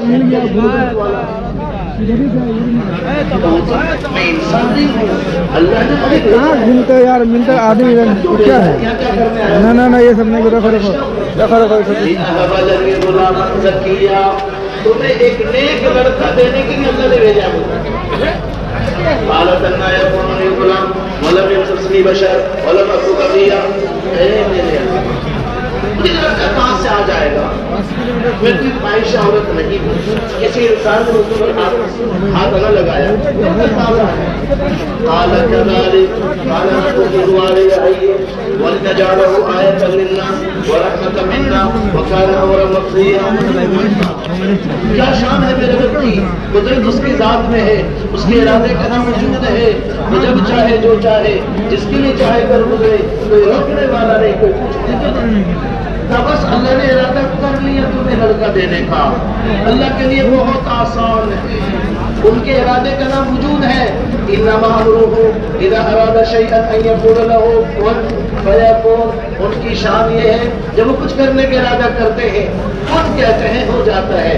مل گیا غربت والا میں انسان نہیں ہوں. اللہ نے مجھے کہاں گھومتے یار ملتا آدمی کیا ہے نہ یہ سب نہیں رکھو تمہیں ایک نیک لڑکا دینے کے لیے اللہ نے بھیجا مجھے. قالت ان يكون لي غلام ولم يمسسني بشر ولم اكن بغيا. مجھے لڑکا کہاں سے آ جائے گا؟ میں کوئی خواہشہ عورت نہیں ہوں. کسی انسان نے مجھ پر ہاتھ نہ لگایا. قال كذلك قال ربكم علي ولنجعله آية للناس ورحمة منا وكان أمرا مقضيا. کیا شان ہے میرے رب کی؟ قدرت اس کی ذات میں ہے, اس کے ارادے کا نام وجود ہے. وہ جب چاہے جو چاہے جس کے لیے چاہے کر گزرے, کوئی روکنے والا نہیں, کوئی پوچھنے والا نہیں. بس اللہ نے ارادہ کر لیا تمہیں لڑکا دینے کا. اللہ کے لیے بہت آسان ہے, ان کے ارادے کا نام وجود ہے. انما امرہ اذا اراد شیئا ان یقول له کن فیکون. ان کی شان یہ ہے جب وہ کچھ کرنے کا ارادہ کرتے ہیں کن کہتے ہیں ہو جاتا ہے.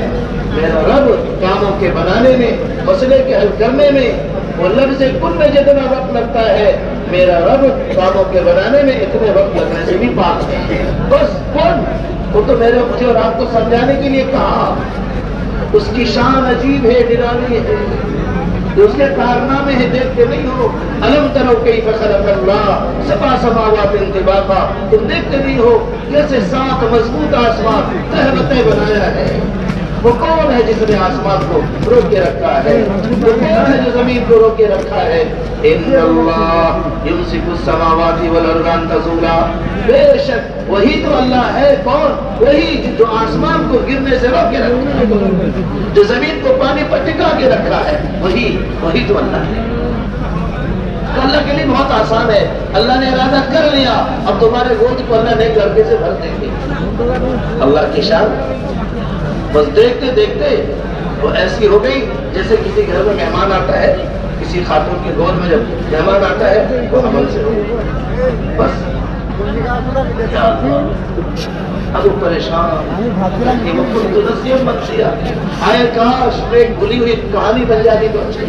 میرا رب کاموں کے بنانے میں, مسئلے کے حل کرنے میں, وہ لفظ کن میں جتنا وقت لگتا ہے میرا رب کاموں کے بنانے میں اتنے وقت لگنے سے بھی پاک ہے. بس کن, وہ تو میرے مجھے اور آپ کو سمجھانے کے لیے کہا. اس کی شان عجیب ہے, نرالی ہے, اس کے کارنامے ہیں دیکھتے نہیں ہو. الم ترو کیف خلق اللہ سبع سماوات طباقا. تم دیکھتے نہیں ہو کیسے 7 مضبوط آسمان تہ بتہ بنایا ہے. وہ کون ہے جس نے آسمان کو روک کے رکھا ہے؟ وہ کون ہے جو زمین کو روک کے رکھا ہے؟ ان اللہ یمسک السماوات والارض ان تزولا. بے شک وہی تو اللہ ہے. کون؟ وہی جو آسمان کو گرنے سے روک کے رکھا ہے, جو زمین کو پانی پر ٹکا کے رکھا ہے, وہی تو اللہ ہے. اللہ کے لیے بہت آسان ہے. اللہ نے ارادہ کر لیا, اب تمہارے گود کو اللہ نے گردے سے بھر دیں گے. اللہ کی شان بس دیکھتے دیکھتے وہ ایسی ہو گئی جیسے کسی گھر میں مہمان آتا ہے, کسی خاتون کی گود میں جب مہمان آتا ہے وہ عمل سے ہو بس. اب وہ پریشان آئے کاش ایک بھولی ہوئی کہانی بن جاتی تو اچھی.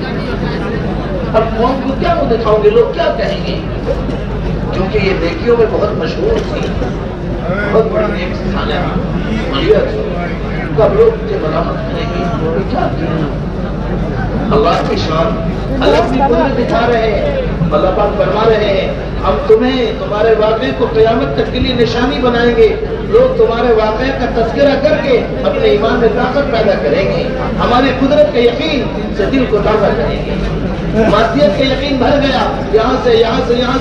اب قوم کو کیا وہ دکھاؤں گے, لوگ کیا کہیں گے؟ کیونکہ یہ نیکیوں میں بہت مشہور تھی, بہت بڑی نیک صالحہ بڑھیا تھی. کب لوگ مجھے ملامت کریں گے کیا کیا؟ اللہ کی شان, اللہ کی قدرت دکھا رہے ہیں. اللہ پاک فرما رہے ہیں ہم تمہیں تمہارے واقعے کو قیامت تک کے لیے نشانی بنائیں گے. لوگ تمہارے واقعے کا تذکرہ کر کے اپنے ایمان میں طاقت پیدا کریں گے. ہماری قدرت کے یقین سے دل کو تازہ کریں گے. معصیت کا یقین بھر گیا یہاں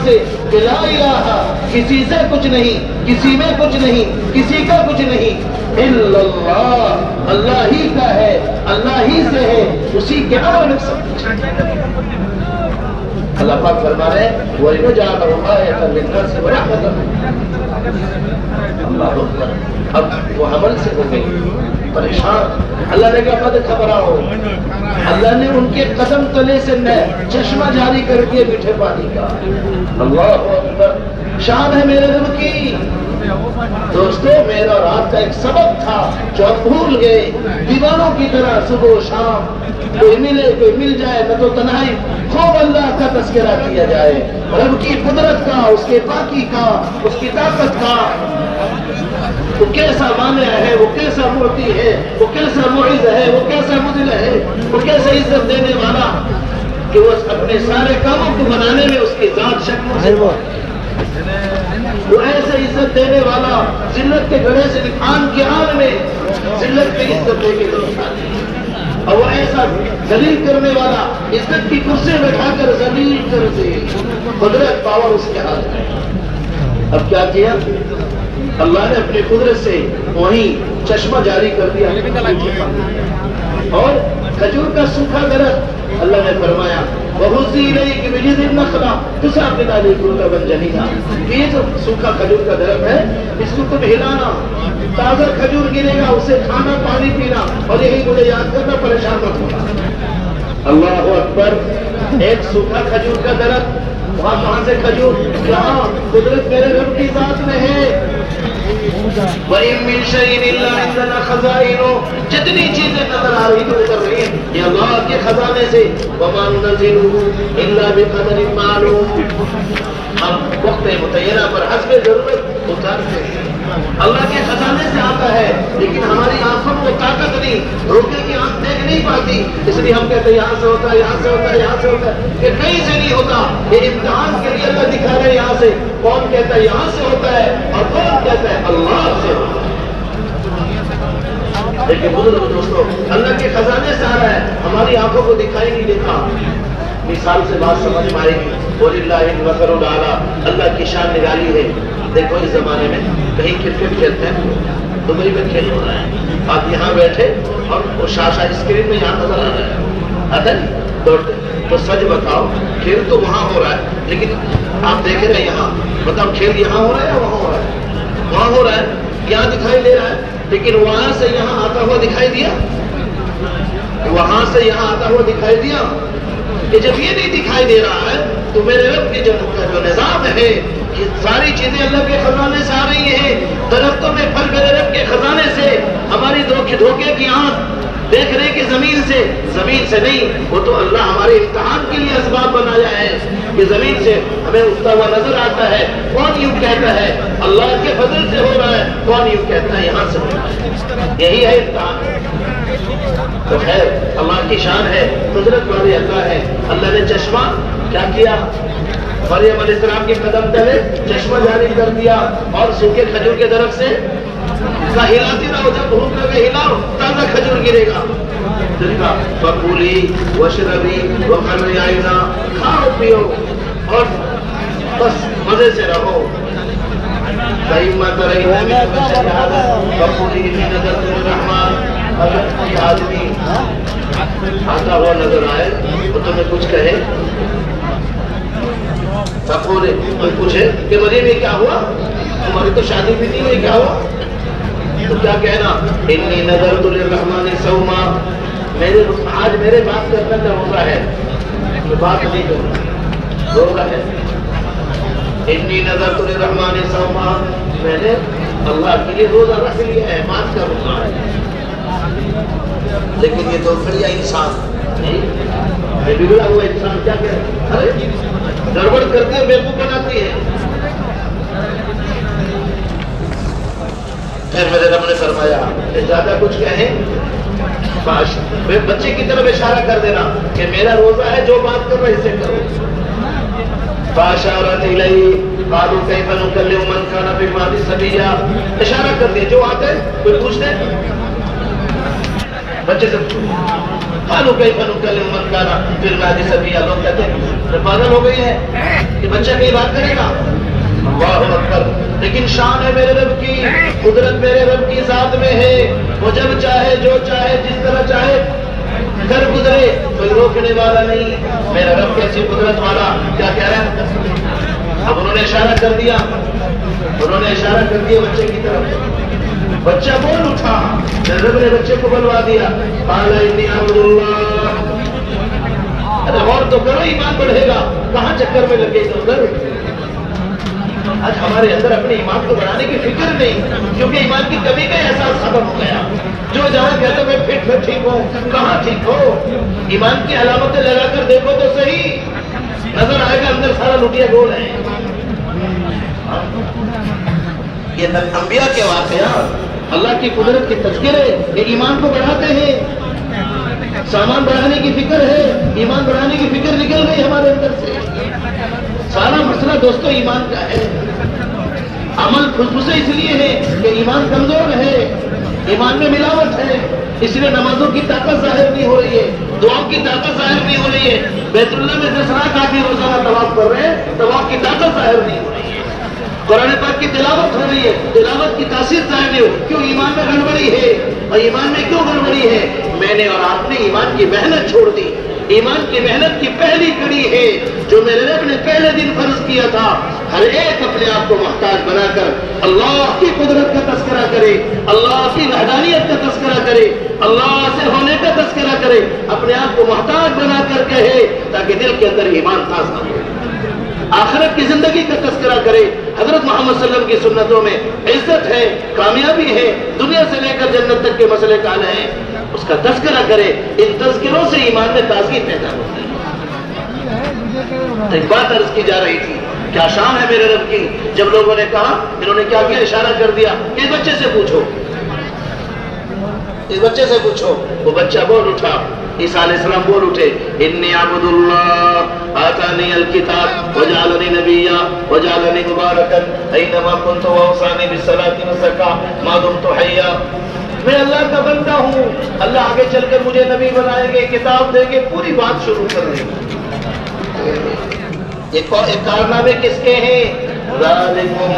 سے کہ لا الہ, کسی سے کچھ نہیں, کسی میں کچھ نہیں, کسی کا کچھ نہیں, الا اللہ, اللہ ہی کا ہے, اللہ ہی سے ہے, اسی کے علاوہ سب کچھ. اللہ پاک فرما رہے ہیں وَلِنَجْعَلَهُ آیَةً لِلنَّاسِ وَرَحْمَةً. اللہ اکبر. اب وہ عمل سے ہو گئی پریشان. اللہ نے کہا مت گھبراؤ. اللہ نے ان کے قدم تلے سے چشمہ جاری کر دیا میٹھے پانی کا. اللہ اکبر. شان ہے میرے رب کی. دوستو میرا رات کا ایک سبق تھا جو ہم بھول گئے. دیوانوں کی طرح صبح و شام کوئی ملے کوئی مل جائے نہ تو تنہائی خوب اللہ کا تذکرہ کیا جائے, رب کی قدرت کا, اس کے پاکی کا, اس کی طاقت کا. وہ کیسا مانع ہے, وہ کیسا موتی ہے, وہ کیسا معز ہے, وہ کیسا مذل ہے, وہ کیسا عزت دینے والا کہ وہ اپنے سارے کاموں کو بنانے میں اس کی ذات شکل سے وہ ایسے عزت دینے والا, ذلت کے گڑھے سے نکھان کے آن میں ذلت کی عزت دے کے اور وہ ایسا ذلیل کرنے والا عزت کی کرسی بٹھا کر ذلیل کر دے. قدرت پاور اس کے ہاتھ میں. اب کیا کیا اللہ نے اپنی قدرت سے وہیں چشمہ جاری کر دیا اور کھجور کا سوکھا درخت اللہ نے فرمایا وَهُزِّي إِلَيْكِ بِجِذِعِ النَّخْلَةِ تُسَاقِطُ عَلَيْكِ رُطَبًا جَنِيًّا. یہ جو سوکھا کھجور کا درخت ہے اس کو تم ہلانا, تازہ کھجور گرے گا اسے کھانا پانی پینا, اور یہی مجھے یاد کرنا پریشان مت ہونا. اللہ اکبر. ایک سوکھا کھجور کا درخت, وہاں کہاں سے کھجور, کہاں قدرت میرے رب کی ذات میں ہے. وَإِن مِّن شَيْءٍ إِلَّا عِندَنَا خَزَائِنُهُ. جتنی چیزیں نظر خزانے سے وما ننزله الا بقدر معلوم، ہم وقت متعینہ پر حسب ضرورت اتارتے ہیں۔ اللہ کے خزانے سے آتا ہے، لیکن ہماری آنکھوں کو طاقت نہیں، روکے کی آنکھ دیکھ نہیں پاتی، اس لیے ہم کہتے ہیں یہاں سے ہوتا ہے، یہاں سے ہوتا ہے، یہاں سے ہوتا ہے، یہ کہیں سے نہیں ہوتا۔ یہ امتحان کے لیے اللہ دکھا رہے یہاں سے، کون کہتا ہے یہاں سے ہوتا ہے اور کون کہتا ہے اللہ سے ہوتا ہے۔ لیکن بزرگ دوستوں، اللہ کے خزانے سے آ رہا ہے، ہماری آنکھوں کو دکھائی نہیں دیتا۔ مثال سے بات سمجھ میں آئے گی۔ وَلِلَّهِ الْمَثَلُ الْأَعْلَىٰ، اللہ کی شان نرالی ہے۔ دیکھو اس زمانے میں کہیں کرکٹ کھیلتے ہیں، دبئی میں کھیل ہو رہا ہے، آپ یہاں بیٹھے اور وہ شاشہ اسکرین میں یہاں نظر آ رہا ہے، آتا ہے دوڑتے، تو سچ بتاؤ کھیل تو وہاں ہو رہا ہے، لیکن آپ دیکھ رہے ہیں یہاں، بتاؤ کھیل یہاں ہو رہا ہے یا وہاں ہو رہا ہے؟ وہاں ہو رہا ہے، یہاں دکھائی دے رہا ہے، لیکن وہاں سے یہاں آتا ہوا دکھائی دیا، وہاں سے یہاں آتا ہوا دکھائی دیا۔ کہ جب یہ نہیں دکھائی دے رہا ہے تو میرے رب کے جو نظام ہے، یہ ساری چیزیں اللہ کے خزانے سے آ رہی ہیں۔ درختوں میں پھل میرے رب کے خزانے سے، ہماری دھوکے کی آنکھ دیکھ رہے کہ زمین سے نہیں، وہ تو اللہ ہمارے امتحان کے لیے اسباب بنایا ہے کہ زمین سے ہمیں اٹھتا ہوا نظر آتا ہے۔ کون یوں کہتا ہے اللہ کے فضل سے ہو رہا ہے، کون یوں کہتا ہے یہاں سے ہو رہا ہے، یہی ہے امتحان۔ تو خیر اللہ کی شان ہے، قدرت والے اللہ ہے۔ اللہ نے چشمہ کیا کیا؟ مریم علیہ السلام کے قدم تلے چشمہ جاری کر دیا، اور سوکھے کھجور کے درخت سے ہلاتی رہو، جب بھوک لگے ہلاؤ، تازہ کھجور گرے گا۔ فَكُلِي وَاشْرَبِي وَقَرِّ عَيْنًا، کھاؤ پیو اور بس مزے سے رہو۔ فَإِمَّا تَرَيْنَ مِنْ بَشَرٍ أَحَدًا فَقُولِي إِنِّي نَذَرْتُ لِلرَّحْمَٰنِ، اگر کوئی آدمی آتا ہوا نظر آئے تو تمہیں کچھ کہے، سپورے کوئی پوچھے کہ مریم یہ کیا ہوا، تمہاری تو شادی بھی نہیں ہوئی، کیا ہوا؟ تو کیا کہنا؟ انی نذرت للرحمن صوما، آج میرے بات کرنے کا روزہ ہے، بات نہیں کروں، روزہ ہے۔ انی نذرت للرحمن صوما، میں نے اللہ کے لیے روزہ رکھ لیا ہے، بات کا روزہ ہے۔ لیکن یہ تو بڑھیا انسان، یہ بگڑا ہوا انسان کیا کہے، ارے گڑبڑ کرتے ہیں، بیوقوف بناتی ہے۔ پھر میرے رب نے فرمایا کہ زیادہ کچھ کہیں بچے کی طرف اشارہ کر دینا کہ میرا روزہ ہے، جو بات کر رہے اسے کرو۔ فاشارت الیہ قالوا کیف نکلم من کان فی المہد صبیا، اشارہ کر دیا، جو آتے کوئی پوچھتے بچے سے قالوا کیف نکلم من کان فی المہد صبیا، لوگ کہتے ہیں پاگل ہو گئی ہے کہ بچہ کئی بات کرے گا۔ اللہ اکبر، لیکن شان ہے میرے رب کی، قدرت میرے رب کی ذات میں ہے، وہ جب چاہے جو چاہے جس طرح چاہے کر گزرے، کوئی روکنے والا نہیں۔ میرا رب کیسی قدرت والا، کیا کہہ رہا ہے؟ اب انہوں نے اشارہ کر دیا، بچے کی طرف، بچہ بول اٹھا، میرے رب نے بچے کو بلوا دیا، قال انی عبد اللہ۔ ارے غور تو کرو، ایمان بڑھے گا، کہاں چکر میں لگے ادھر۔ آج ہمارے اندر اپنے ایمان کو بڑھانے کی فکر نہیں، کیونکہ ایمان کی کمی کا احساس ختم ہو گیا۔ جو جہاں کہتے میں پھر ٹھیک ہوں، کہاں ٹھیک ہو؟ ایمان کی علامتیں لگا کر دیکھو تو صحیح، نظر آئے گا اندر سارا لٹیا گول ہے۔ یہ انبیاء کے واقعات، اللہ کی قدرت کے تذکرے، یہ ایمان کو بڑھاتے ہیں۔ سامان بڑھانے کی فکر ہے، ایمان بڑھانے کی فکر نکل گئی ہمارے اندر سے۔ سارا مسئلہ دوستو ایمان کا ہے۔ عمل خصوصی اس لیے ہے کہ ایمان کمزور ہے، ایمان میں ملاوٹ ہے، اس لیے نمازوں کی طاقت ظاہر نہیں ہو رہی ہے، دعاؤں کی طاقت ظاہر نہیں ہو رہی ہے۔ بیت اللہ میں 10 رکعت آدمی روزانہ طواف کر رہے ہیں، طواف کی طاقت ظاہر نہیں ہو رہی ہے۔ قرآن پاک کی تلاوت ہو رہی ہے، تلاوت کی تاثیر ظاہر نہیں ہو، کیوں؟ ایمان میں گڑبڑی ہے۔ اور ایمان میں کیوں گڑبڑی ہے؟ میں نے اور آپ نے ایمان کی محنت چھوڑ دی۔ ایمان کی محنت کی پہلی کڑی ہے جو میرے رب نے پہلے دن فرض کیا تھا، ہر ایک اپنے آپ کو محتاج بنا کر اللہ کی قدرت کا تذکرہ کرے، اللہ کی وحدانیت کا تذکرہ کرے، اللہ سے ہونے کا تذکرہ کرے، اپنے آپ کو محتاج بنا کر کہے، تاکہ دل کے اندر ایمان تازہ ہو، آخرت کی زندگی کا تذکرہ کرے۔ حضرت محمد صلی اللہ علیہ وسلم کی سنتوں میں عزت ہے، کامیابی ہے، دنیا سے لے کر جنت تک کے مسئلے کال ہیں۔ اس کا تذکرہ کرے. ان تذکروں سے ایمان میں تازگی پیدا ہوتی ہے. ایک بات عرض کی جا رہی تھی، کیا شان ہے میرے رب کی. جب لوگوں نے کہا، انہوں نے کیا کیا؟ اشارہ کر دیا کہ اس بچے سے پوچھو، اس بچے سے پوچھو. وہ بچہ بول اٹھا، عیسیٰ علیہ السلام بول اٹھے، انی عبد اللہ آتانی الکتاب وجعلنی نبیا وجعلنی مبارکا اینما کنت واوصانی بالصلاۃ والزکاۃ ما دمت حیا. میں اللہ کا بندہ ہوں، اللہ آگے چل کر مجھے نبی بنائیں گے، کتاب دیں گے. پوری بات شروع کر دیں گے. یہ کارنامے کس کے ہیں؟ ذالکم